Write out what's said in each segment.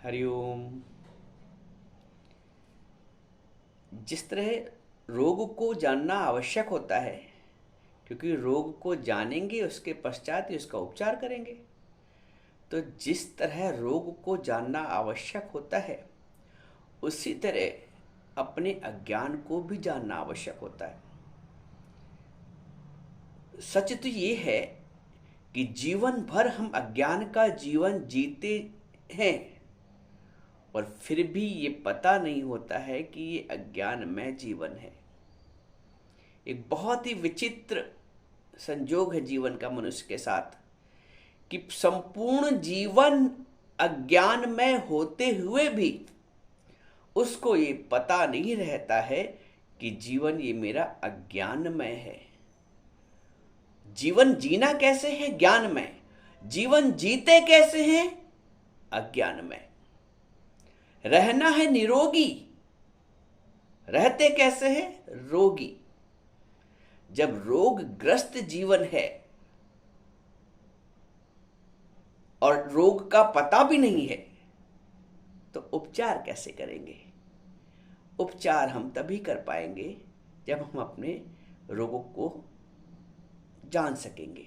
हरिओम। जिस तरह रोग को जानना आवश्यक होता है, क्योंकि रोग को जानेंगे उसके पश्चात ही उसका उपचार करेंगे, तो जिस तरह रोग को जानना आवश्यक होता है उसी तरह अपने अज्ञान को भी जानना आवश्यक होता है। सच तो ये है कि जीवन भर हम अज्ञान का जीवन जीते हैं और फिर भी ये पता नहीं होता है कि ये अज्ञानमय जीवन है। एक बहुत ही विचित्र संजोग है जीवन का मनुष्य के साथ कि संपूर्ण जीवन अज्ञानमय होते हुए भी उसको ये पता नहीं रहता है कि जीवन ये मेरा अज्ञानमय है। जीवन जीना कैसे है? ज्ञानमय। जीवन जीते कैसे हैं? अज्ञानमय। रहना है निरोगी, रहते कैसे हैं? रोगी। जब रोगग्रस्त जीवन है और रोग का पता भी नहीं है तो उपचार कैसे करेंगे? उपचार हम तभी कर पाएंगे जब हम अपने रोगों को जान सकेंगे।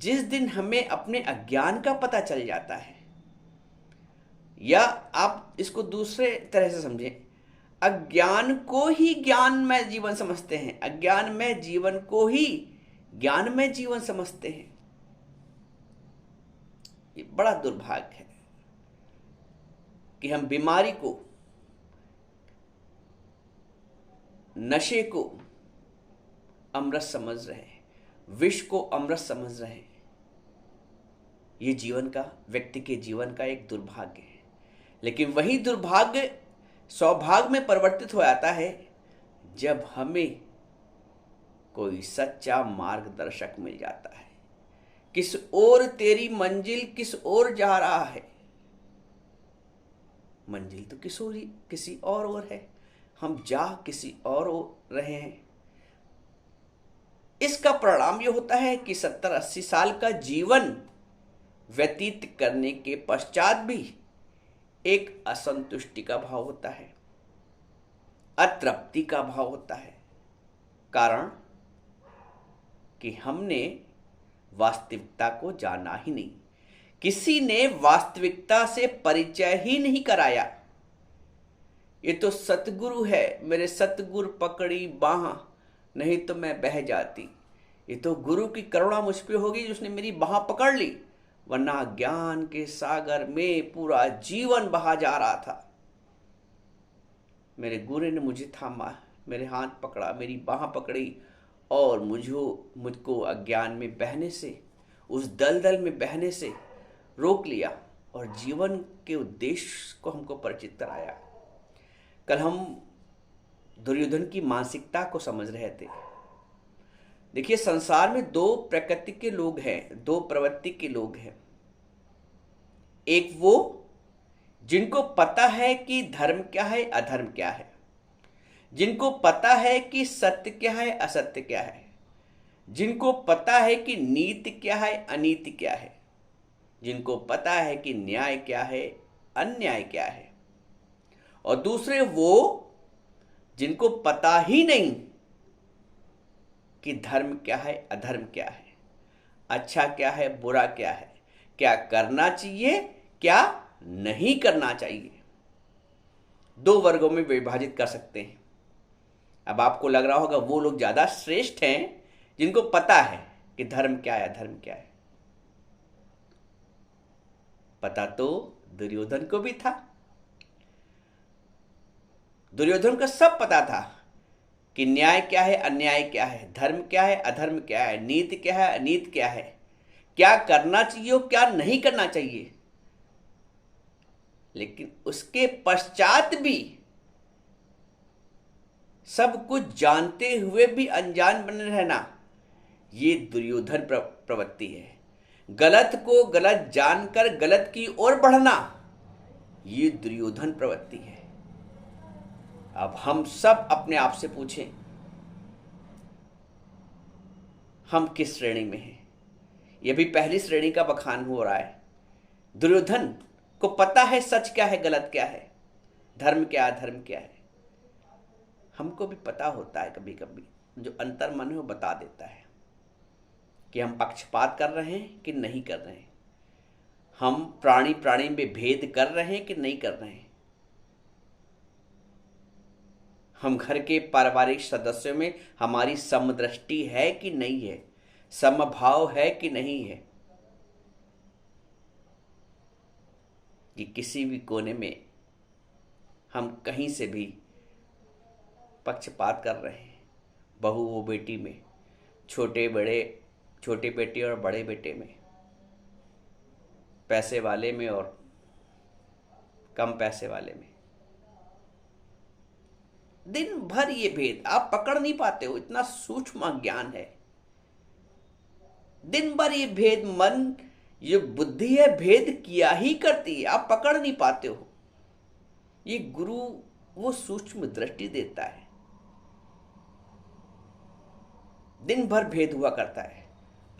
जिस दिन हमें अपने अज्ञान का पता चल जाता है, या आप इसको दूसरे तरह से समझें, अज्ञान को ही ज्ञानमय जीवन समझते हैं, अज्ञानमय जीवन को ही ज्ञानमय जीवन समझते हैं। ये बड़ा दुर्भाग्य है कि हम बीमारी को, नशे को अमृत समझ रहे हैं, विष को अमृत समझ रहे हैं। ये जीवन का, व्यक्ति के जीवन का एक दुर्भाग्य है। लेकिन वही दुर्भाग्य सौभाग्य में परिवर्तित हो जाता है जब हमें कोई सच्चा मार्गदर्शक मिल जाता है। किस ओर तेरी मंजिल, किस ओर जा रहा है? मंजिल तो किसी और है, हम जा किसी और रहे हैं। इसका परिणाम यह होता है कि 70-80 साल का जीवन व्यतीत करने के पश्चात भी एक असंतुष्टि का भाव होता है, अतृप्ति का भाव होता है। कारण कि हमने वास्तविकता को जाना ही नहीं, किसी ने वास्तविकता से परिचय ही नहीं कराया। ये तो सतगुरु है, मेरे सतगुरु पकड़ी बाह, नहीं तो मैं बह जाती। ये तो गुरु की करुणा मुझ पे होगी जिसने मेरी बाह पकड़ ली, वरना ज्ञान के सागर में पूरा जीवन बहा जा रहा था। मेरे गुरु ने मुझे थामा, मेरे हाथ पकड़ा, मेरी बाह पकड़ी और मुझको अज्ञान में बहने से, उस दलदल में बहने से रोक लिया और जीवन के उद्देश्य को हमको परिचित कराया। कल हम दुर्योधन की मानसिकता को समझ रहे थे। देखिए, संसार में दो प्रकृति के लोग हैं, दो प्रवृत्ति के लोग हैं। एक वो जिनको पता है कि धर्म क्या है, अधर्म क्या है, जिनको पता है कि सत्य क्या है, असत्य क्या है, जिनको पता है कि नीति क्या है, अनीति क्या है, जिनको पता है कि न्याय क्या है, अन्याय क्या है। और दूसरे वो जिनको पता ही नहीं कि धर्म क्या है, अधर्म क्या है, अच्छा क्या है, बुरा क्या है, क्या करना चाहिए, क्या नहीं करना चाहिए। दो वर्गों में विभाजित कर सकते हैं। अब आपको लग रहा होगा वो लोग ज्यादा श्रेष्ठ हैं जिनको पता है कि धर्म क्या है, अधर्म क्या है। पता तो दुर्योधन को भी था। दुर्योधन को सब पता था कि न्याय क्या है, अन्याय क्या है, धर्म क्या है, अधर्म क्या है, नीति क्या है, अनीति क्या है, क्या करना चाहिए और क्या नहीं करना चाहिए। लेकिन उसके पश्चात भी सब कुछ जानते हुए भी अनजान बने रहना, ये दुर्योधन प्रवृत्ति है। गलत को गलत जानकर गलत की ओर बढ़ना, ये दुर्योधन प्रवृत्ति है। अब हम सब अपने आप से पूछें, हम किस श्रेणी में हैं? यह भी पहली श्रेणी का बखान हो रहा है। दुर्योधन को पता है सच क्या है, गलत क्या है, धर्म क्या है, अधर्म क्या है। हमको भी पता होता है कभी कभी, जो अंतर मन है वो बता देता है कि हम पक्षपात कर रहे हैं कि नहीं कर रहे हैं, हम प्राणी प्राणी में भेद कर रहे हैं कि नहीं कर रहे हैं, हम घर के पारिवारिक सदस्यों में हमारी समदृष्टि है कि नहीं है, समभाव है कि नहीं है, कि किसी भी कोने में हम कहीं से भी पक्षपात कर रहे हैं, बहू वो बेटी में, छोटे बेटे और बड़े बेटे में, पैसे वाले में और कम पैसे वाले में। दिन भर ये भेद आप पकड़ नहीं पाते हो, इतना सूक्ष्म ज्ञान है। दिन भर ये भेद, मन ये बुद्धि है भेद किया ही करती है, आप पकड़ नहीं पाते हो। ये गुरु वो सूक्ष्म दृष्टि देता है। दिन भर भेद हुआ करता है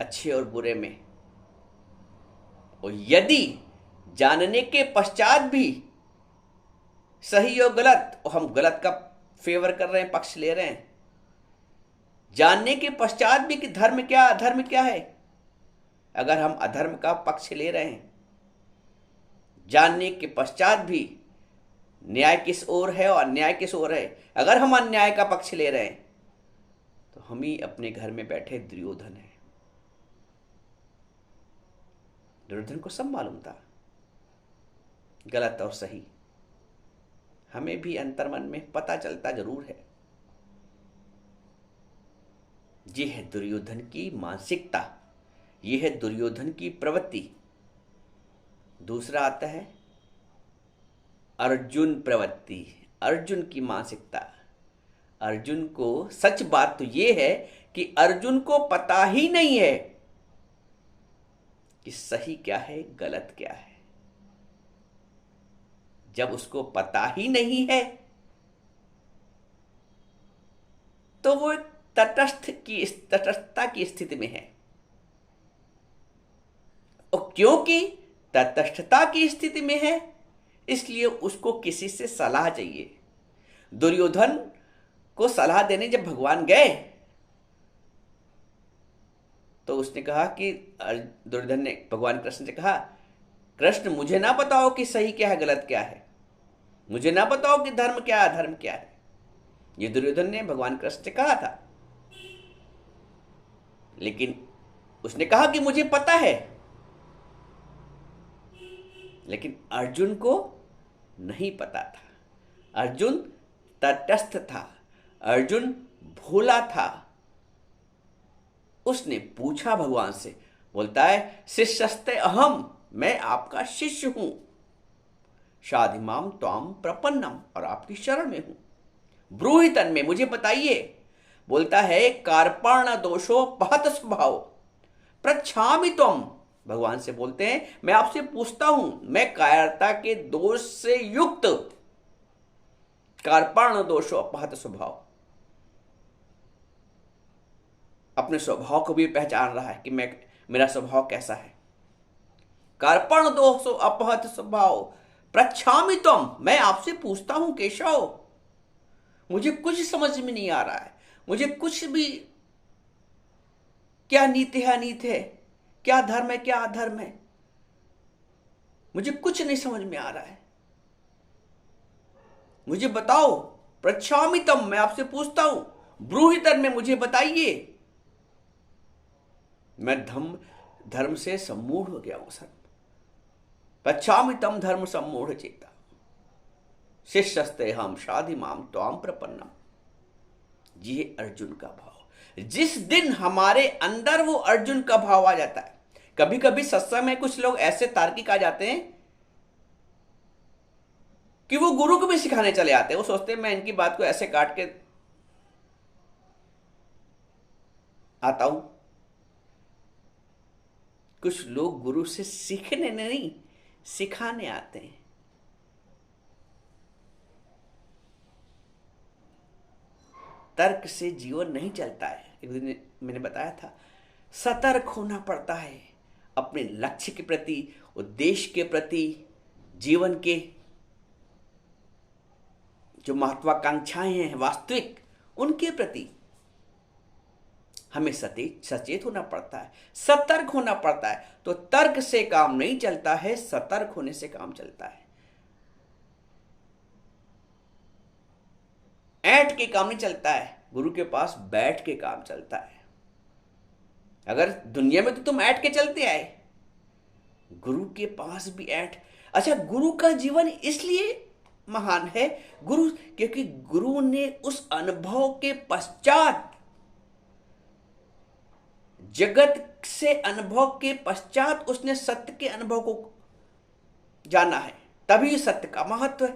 अच्छे और बुरे में, और यदि जानने के पश्चात भी सही और गलत, और हम गलत का फेवर कर रहे हैं, पक्ष ले रहे हैं, जानने के पश्चात भी कि धर्म क्या अधर्म क्या है, अगर हम अधर्म का पक्ष ले रहे हैं, जानने के पश्चात भी न्याय किस ओर है और अन्याय किस ओर है, अगर हम अन्याय का पक्ष ले रहे हैं, तो हम ही अपने घर में बैठे दुर्योधन हैं। दुर्योधन को सब मालूम था गलत और सही, हमें भी अंतर्मन में पता चलता जरूर है। ये है दुर्योधन की मानसिकता, ये है दुर्योधन की प्रवृत्ति। दूसरा आता है अर्जुन प्रवृत्ति, अर्जुन की मानसिकता। अर्जुन को सच बात तो ये है कि अर्जुन को पता ही नहीं है कि सही क्या है गलत क्या है। जब उसको पता ही नहीं है तो वो एक तटस्थता की स्थिति में है, और क्योंकि तटस्थता की स्थिति में है इसलिए उसको किसी से सलाह चाहिए। दुर्योधन को सलाह देने जब भगवान गए तो उसने कहा कि दुर्योधन ने भगवान कृष्ण से कहा, कृष्ण मुझे ना पता हो कि सही क्या है गलत क्या है, मुझे ना पता हो कि धर्म क्या है अधर्म क्या है। ये दुर्योधन ने भगवान कृष्ण से कहा था, लेकिन उसने कहा कि मुझे पता है। लेकिन अर्जुन को नहीं पता था, अर्जुन तटस्थ था, अर्जुन भोला था। उसने पूछा भगवान से, बोलता है शिष्यस्ते अहम, मैं आपका शिष्य हूं, शाधिमाम त्वाम प्रपन्नम, और आपकी शरण में हूं, ब्रूहि तन्मे, मुझे बताइए। बोलता है कार्पण्य दोषो पहत स्वभाव प्रच्छामि त्वम, भगवान से बोलते हैं मैं आपसे पूछता हूं, मैं कायरता के दोष से युक्त, कार्पण्य दोषो अपहत स्वभाव, अपने स्वभाव को भी पहचान रहा है कि मेरा स्वभाव कैसा है। कार्पण दोषो अपहत स्वभाव प्रच्छामि त्वम, मैं आपसे पूछता हूं केशव, मुझे कुछ समझ में नहीं आ रहा है, मुझे कुछ भी, क्या नीति है अनीति है, क्या धर्म है क्या अधर्म है, मुझे कुछ नहीं समझ में आ रहा है, मुझे बताओ। प्रच्छामि त्वम, मैं आपसे पूछता हूं, ब्रूहि तन्मे, मुझे बताइए। मैं धर्म से सम्मूढ़ हो गया हूं सर। पच्छामि तम धर्म सम्मूढ़ चेता, शिष्यस्ते हम शाधिमाम त्वाम प्रपन्नम। ये अर्जुन का भाव। जिस दिन हमारे अंदर वो अर्जुन का भाव आ जाता है, कभी कभी सत्संग में कुछ लोग ऐसे तार्किक आ जाते हैं कि वो गुरु को भी सिखाने चले आते हैं। वो सोचते हैं मैं इनकी बात को ऐसे काट के आता हूं। कुछ लोग गुरु से सीखने नहीं, सिखाने आते हैं। तर्क से जीवन नहीं चलता है। एक दिन मैंने बताया था, सतर्क होना पड़ता है अपने लक्ष्य के प्रति, उद्देश्य के प्रति, जीवन के जो महत्वाकांक्षाएं हैं वास्तविक, उनके प्रति हमें सचेत होना पड़ता है, सतर्क होना पड़ता है। तो तर्क से काम नहीं चलता है, सतर्क होने से काम चलता है। ऐंठ के काम नहीं चलता है, गुरु के पास बैठ के काम चलता है। अगर दुनिया में तो तुम ऐंठ के चलते आए, गुरु के पास भी ऐंठ। अच्छा, गुरु का जीवन इसलिए महान है गुरु, क्योंकि गुरु ने उस अनुभव के पश्चात, जगत से अनुभव के पश्चात उसने सत्य के अनुभव को जाना है। तभी सत्य का महत्व है,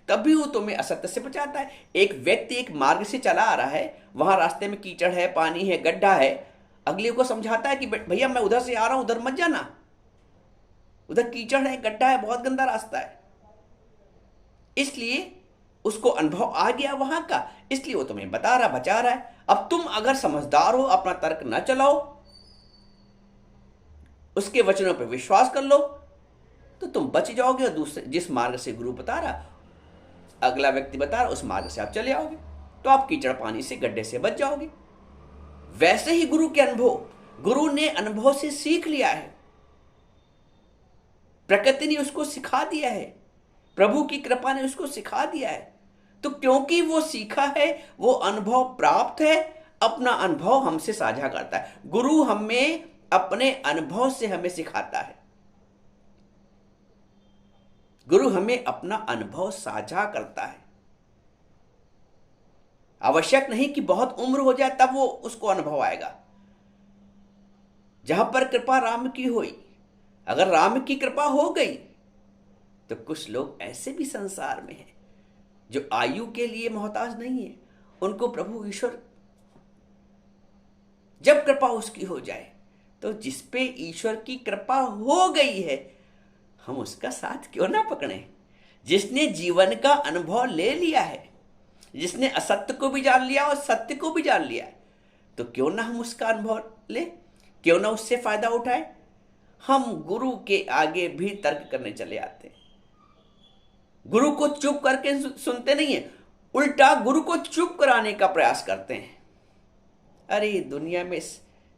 तभी वो तुम्हें असत्य से बचाता है। एक व्यक्ति एक मार्ग से चला आ रहा है, वहां रास्ते में कीचड़ है, पानी है, गड्ढा है, अगले को समझाता है कि भैया मैं उधर से आ रहा हूं, उधर मत जाना, उधर कीचड़ है, गड्ढा है, बहुत गंदा रास्ता है। इसलिए उसको अनुभव आ गया वहां का, इसलिए वो तुम्हें बता रहा, बचा रहा है। अब तुम अगर समझदार हो, अपना तर्क न चलाओ, उसके वचनों पर विश्वास कर लो, तो तुम बच जाओगे। और दूसरे जिस मार्ग से गुरु बता रहा, अगला व्यक्ति बता रहा, उस मार्ग से आप चले आओगे, तो आप कीचड़ पानी से, गड्ढे से बच जाओगे। वैसे ही गुरु के अनुभव, गुरु ने अनुभव से सीख लिया है, प्रकृति ने उसको सिखा दिया है, प्रभु की कृपा ने उसको सिखा दिया है। तो क्योंकि वो सीखा है, वो अनुभव प्राप्त है, अपना अनुभव हमसे साझा करता है। गुरु हमें अपने अनुभव से हमें सिखाता है, गुरु हमें अपना अनुभव साझा करता है। आवश्यक नहीं कि बहुत उम्र हो जाए तब वो उसको अनुभव आएगा। जहां पर कृपा राम की हुई, अगर राम की कृपा हो गई, तो कुछ लोग ऐसे भी संसार में हैं जो आयु के लिए मोहताज नहीं है, उनको प्रभु ईश्वर जब कृपा उसकी हो जाए, तो जिसपे ईश्वर की कृपा हो गई है, हम उसका साथ क्यों ना पकड़ें। जिसने जीवन का अनुभव ले लिया है, जिसने असत्य को भी जान लिया और सत्य को भी जान लिया है, तो क्यों ना हम उसका अनुभव ले, क्यों ना उससे फायदा उठाए। हम गुरु के आगे भी तर्क करने चले आते हैं, गुरु को चुप करके सुनते नहीं है, उल्टा गुरु को चुप कराने का प्रयास करते हैं। अरे दुनिया में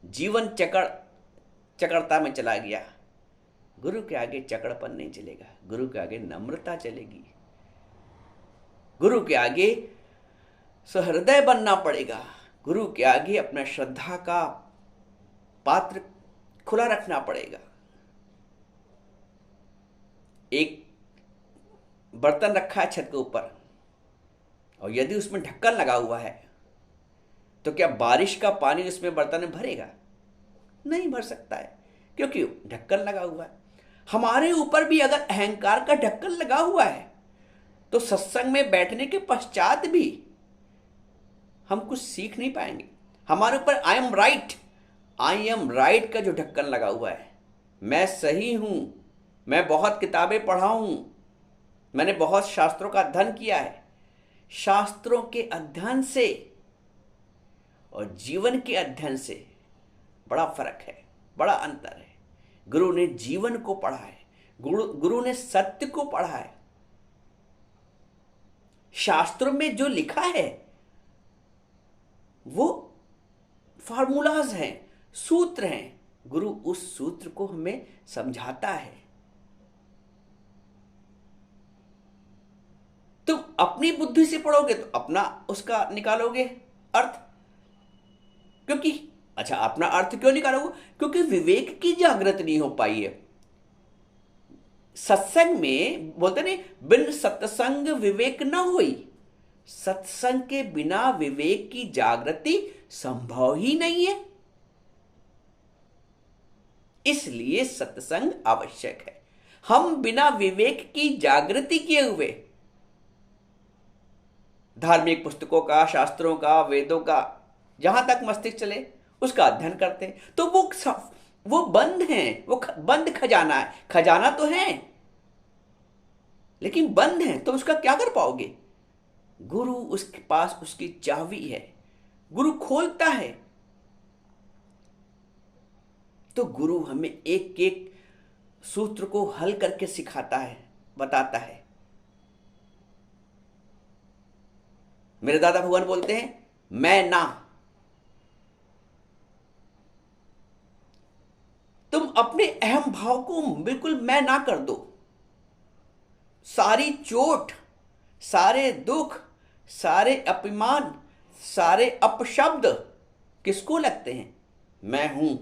जीवन चकड़ता में चला गया, गुरु के आगे चकड़पन नहीं चलेगा, गुरु के आगे नम्रता चलेगी, गुरु के आगे सहृदय बनना पड़ेगा, गुरु के आगे अपना श्रद्धा का पात्र खुला रखना पड़ेगा। एक बर्तन रखा है छत के ऊपर, और यदि उसमें ढक्कन लगा हुआ है, तो क्या बारिश का पानी उसमें बर्तन में भरेगा? नहीं भर सकता है, क्योंकि ढक्कन लगा हुआ है। हमारे ऊपर भी अगर अहंकार का ढक्कन लगा हुआ है, तो सत्संग में बैठने के पश्चात भी हम कुछ सीख नहीं पाएंगे। हमारे ऊपर आई एम राइट का जो ढक्कन लगा हुआ है, मैं सही हूं, मैं बहुत किताबें पढ़ा हूं, मैंने बहुत शास्त्रों का अध्ययन किया है, शास्त्रों के अध्ययन से और जीवन के अध्ययन से बड़ा फर्क है, बड़ा अंतर है। गुरु ने जीवन को पढ़ा है, गुरु ने सत्य को पढ़ा है। शास्त्रों में जो लिखा है वो फार्मूलाज हैं, सूत्र हैं, गुरु उस सूत्र को हमें समझाता है। तुम अपनी बुद्धि से पढ़ोगे तो अपना उसका निकालोगे अर्थ, क्योंकि अच्छा अपना अर्थ क्यों निकालोगे? क्योंकि विवेक की जागृत नहीं हो पाई है। सत्संग में बोलते नहीं, बिन सत्संग विवेक न हुई। सत्संग के बिना विवेक की जागृति संभव ही नहीं है, इसलिए सत्संग आवश्यक है। हम बिना विवेक की जागृति किए हुए धार्मिक पुस्तकों का, शास्त्रों का, वेदों का, जहां तक मस्तिष्क चले उसका अध्ययन करते हैं, तो वो बंद हैं, वो बंद खजाना है। खजाना तो है लेकिन बंद है, तो उसका क्या कर पाओगे? गुरु उसके पास उसकी चाबी है, गुरु खोलता है। तो गुरु हमें एक एक सूत्र को हल करके सिखाता है, बताता है। मेरे दादा भगवान बोलते हैं मैं ना। तुम अपने अहम भाव को बिल्कुल मैं ना कर दो। सारी चोट, सारे दुख, सारे अपमान, सारे अपशब्द किसको लगते हैं? मैं हूं।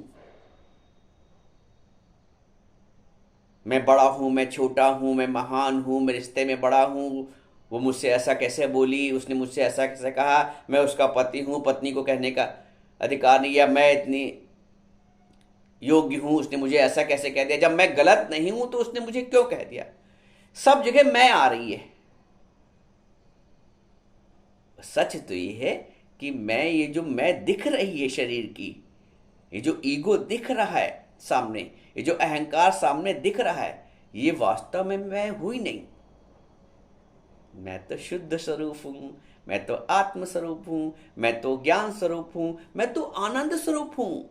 मैं बड़ा हूं, मैं छोटा हूं, मैं महान हूं, मैं रिश्ते में बड़ा हूं, वो मुझसे ऐसा कैसे बोली, उसने मुझसे ऐसा कैसे कहा, मैं उसका पति हूं, पत्नी को कहने का अधिकार नहीं, या मैं इतनी योग्य हूं, उसने मुझे ऐसा कैसे कह दिया, जब मैं गलत नहीं हूं तो उसने मुझे क्यों कह दिया। सब जगह मैं आ रही है। सच तो ये है कि मैं, ये जो मैं दिख रही है शरीर की, ये जो ईगो दिख रहा है सामने, ये जो अहंकार सामने दिख रहा है, ये वास्तव में मैं हुई नहीं। मैं तो शुद्ध स्वरूप हूं, मैं तो आत्म स्वरूप हूं, मैं तो ज्ञान स्वरूप हूं, मैं तो आनंद स्वरूप हूं।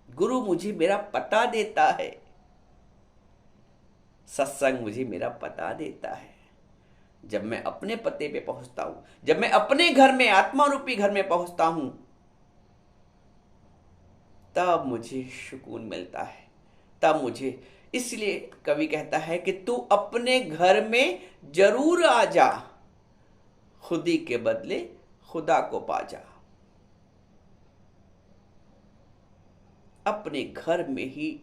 गुरु मुझे मेरा पता देता है, सत्संग मुझे मेरा पता देता है। जब मैं अपने पते पे पहुंचता हूं, जब मैं अपने घर में, आत्मा रूपी घर में पहुंचता हूं, तब मुझे सुकून मिलता है, तब मुझे। इसलिए कवि कहता है कि तू अपने घर में जरूर आ जा, खुदी के बदले खुदा को पा जा। अपने घर में ही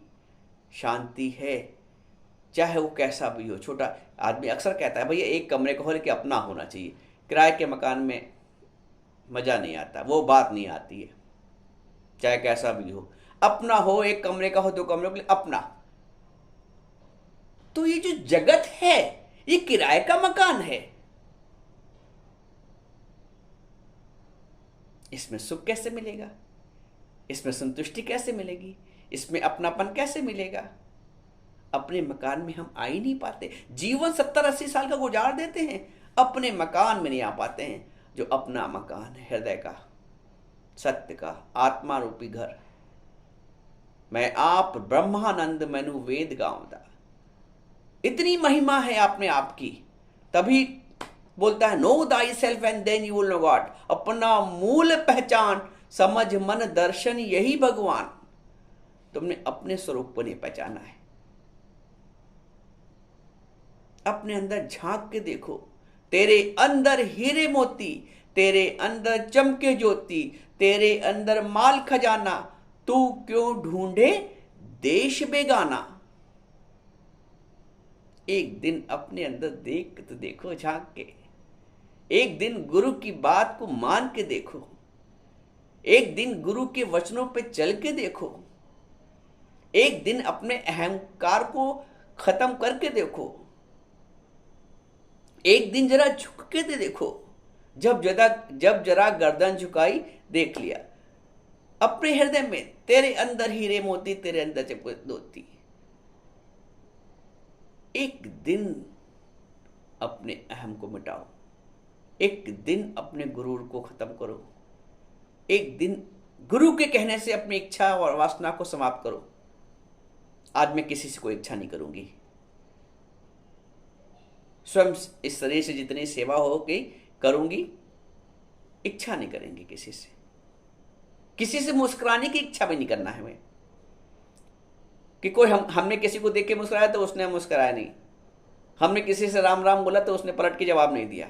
शांति है, चाहे वो कैसा भी हो। छोटा आदमी अक्सर कहता है भैया एक कमरे का हो लेकिन अपना होना चाहिए। किराए के मकान में मजा नहीं आता, वो बात नहीं आती है, चाहे कैसा भी हो। अपना हो, एक कमरे का हो, दो कमरे का, अपना। तो ये जो जगत है ये किराए का मकान है। इसमें सुख कैसे मिलेगा? इसमें संतुष्टि कैसे मिलेगी? इसमें अपनापन कैसे मिलेगा? अपने मकान में हम आ ही नहीं पाते। जीवन 70-80 साल का गुजार देते हैं, अपने मकान में नहीं आ पाते हैं। जो अपना मकान है, हृदय का, सत्य का, आत्मा रूपी घर। मैं आप ब्रह्मानंद मैनु वेद गावदा। इतनी महिमा है अपने आप की, तभी बोलता है know thyself and then you will know God. अपना मूल पहचान, समझ मन दर्शन, यही भगवान। तुमने अपने स्वरूप को नहीं पहचाना है। अपने अंदर झांक के देखो, तेरे अंदर हीरे मोती, तेरे अंदर चमके ज्योति, तेरे अंदर माल खजाना, तू क्यों ढूंढे देश बेगाना। एक दिन अपने अंदर देख तो देखो, झांक के। एक दिन गुरु की बात को मान के देखो, एक दिन गुरु के वचनों पे चल के देखो, एक दिन अपने अहंकार को खत्म करके देखो, एक दिन जरा झुक के दे देखो। जब जरा गर्दन झुकाई, देख लिया अपने हृदय में, तेरे अंदर हीरे मोती, तेरे अंदर चमके ज्योति। एक दिन अपने अहम को मिटाओ, एक दिन अपने गुरूर को खत्म करो, एक दिन गुरु के कहने से अपनी इच्छा और वासना को समाप्त करो। आज मैं किसी से कोई इच्छा नहीं करूंगी। स्वयं इस शरीर से जितनी सेवा हो गई करूंगी, इच्छा नहीं करेंगे किसी से। किसी से मुस्कुराने की इच्छा भी नहीं करना है हमें, कि कोई हमने किसी को देख के मुस्कुराया तो उसने मुस्कुराया नहीं, हमने किसी से राम राम बोला तो उसने पलट के जवाब नहीं दिया।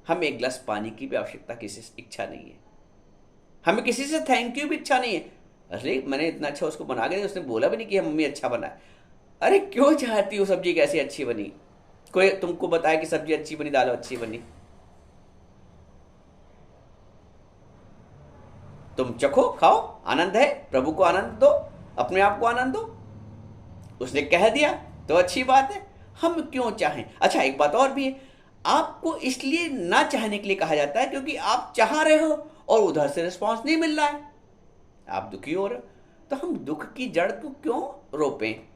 हमें एक गिलास पानी की भी आवश्यकता, किसी से इच्छा नहीं है। हमें किसी से थैंक यू भी इच्छा नहीं है। अरे मैंने इतना अच्छा उसको बना के, उसने बोला भी नहीं कि मम्मी अच्छा बना है। अरे क्यों चाहती हो सब्जी कैसी अच्छी बनी? कोई तुमको बताया कि सब्जी अच्छी बनी, दाल अच्छी बनी, तुम चखो, खाओ, आनंद है, प्रभु को आनंद दो, अपने आप को आनंद दो। उसने कह दिया तो अच्छी बात है, हम क्यों चाहें? अच्छा एक बात और भी है, आपको इसलिए ना चाहने के लिए कहा जाता है क्योंकि आप चाह रहे हो और उधर से रिस्पॉन्स नहीं मिल रहा है, आप दुखी हो रहे हो। तो हम दुख की जड़ को क्यों रोपें?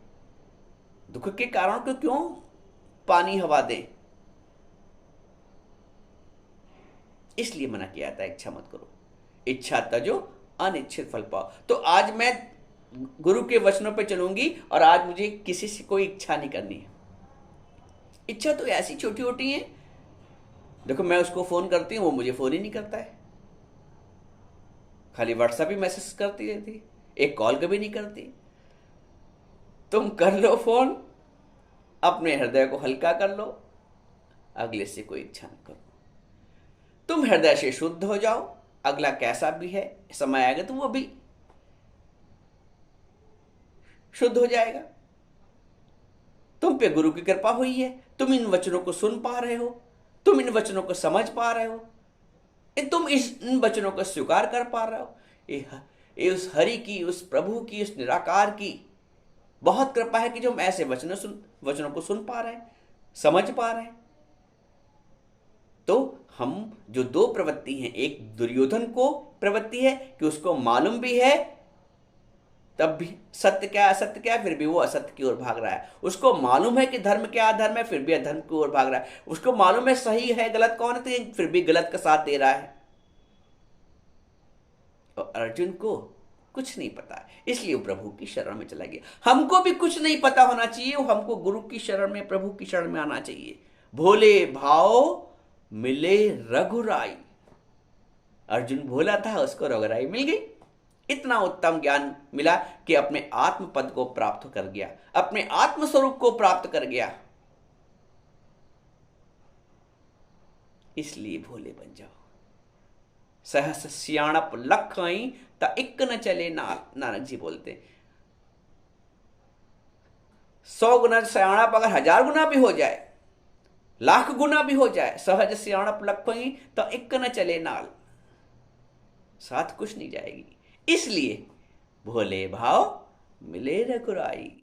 दुख के कारण को क्यों पानी हवा दें? इसलिए मना किया जाता है इच्छा मत करो, इच्छा तजो अनिच्छित फल पाओ। तो आज मैं गुरु के वचनों पे चलूंगी और आज मुझे किसी से कोई इच्छा नहीं करनी है। इच्छा तो ऐसी छोटी छोटी है, देखो मैं उसको फोन करती हूँ, वो मुझे फोन ही नहीं करता है, खाली व्हाट्सएप ही मैसेज करती रहती, एक कॉल कभी नहीं करती। तुम कर लो फोन, अपने हृदय को हल्का कर लो, अगले से कोई इच्छा न करो। तुम हृदय से शुद्ध हो जाओ, अगला कैसा भी है समय आएगा तो वो भी शुद्ध हो जाएगा। तुम पे गुरु की कृपा हुई है, तुम इन वचनों को सुन पा रहे हो, तुम इन वचनों को समझ पा रहे हो, तुम इन वचनों को स्वीकार कर पा रहे हो। ये उस हरि की, उस प्रभु की, उस निराकार की बहुत कृपा है कि जो हम ऐसे वचनों को सुन पा रहे हैं, समझ पा रहे हैं। तो हम जो दो प्रवृत्ति हैं, एक दुर्योधन को प्रवृत्ति है कि उसको मालूम भी है तब भी सत्य क्या असत्य क्या है, फिर भी वो असत्य की ओर भाग रहा है। उसको मालूम है कि धर्म क्या अधर्म है, फिर भी अधर्म की ओर भाग रहा है। उसको मालूम है सही है गलत कौन है, तो फिर भी गलत का साथ दे रहा है। और अर्जुन को कुछ नहीं पता, इसलिए वो प्रभु की शरण में चला गया। हमको भी कुछ नहीं पता होना चाहिए, हमको गुरु की शरण में, प्रभु की शरण में आना चाहिए। भोले भाव मिले रघुराई। अर्जुन भोला था, उसको रघुराई मिल गई। इतना उत्तम ज्ञान मिला कि अपने आत्म पद को प्राप्त कर गया, अपने आत्म स्वरूप को प्राप्त कर गया। इसलिए भोले बन जाओ। सहस सियाणप लखई ता इक्क न चले नाल, नानक जी बोलते। 100 गुना सियाणप अगर 1000 गुना भी हो जाए, लाख गुना भी हो जाए, सहज सियाणप लखई तो इक्क न चले नाल, साथ कुछ नहीं जाएगी। इसलिए भोले भाव मिले रघुराई।